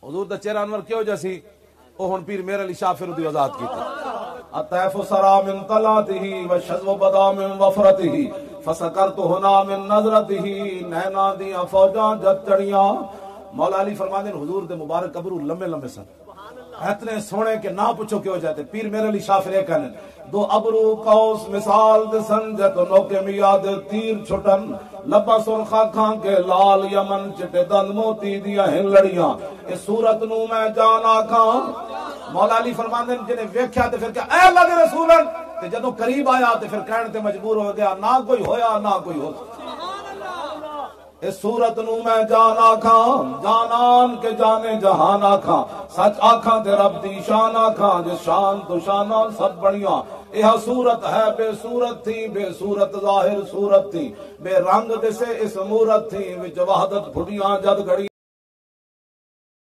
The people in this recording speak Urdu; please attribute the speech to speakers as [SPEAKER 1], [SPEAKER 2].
[SPEAKER 1] حضور دا چہرہ انور کیوں جیسی او ہن پیر میرے علی شاہ فرودی آزاد کیتا الطیف سرا من طلعته والشذو بدا من وفرته فسکرت ہنا من نظرته نینا دیاں فوجاں جت چڑیاں مولا علی فرماندے حضور دے مبارک ابرو لمبے لمبے سن اتنے سونے کہ نہ پوچھو کیوں جاتے پیر میرے علی شاہ فرے کہنے دو ابرو قوس مثال دے سنجت نوکے میاد تیر چھٹن لبا سرخا کھان کے لال یمن چٹے دن موتی دیا ہن لڑیاں اس صورت نو میں جانا کھان مولا علی فرماندے جنہیں ویکھیا تے پھر کیا اے اللہ دے رسولن تے جدوں قریب آیا تے پھر کہنے تے مجبور ہو گیا نہ کوئی ہویا نہ کوئی ہو اس صورت نو میں جان آکھاں جانان کے جانے جہان آکھاں سچ آکھاں تے رب دی شان آکھاں جس شان تو شانان سب بڑیاں یہ صورت ہے بے صورت تھی بے صورت ظاہر صورت تھی بے رنگ دسے اس مورت تھی وچ وحدت پھڑیاں جد گھڑی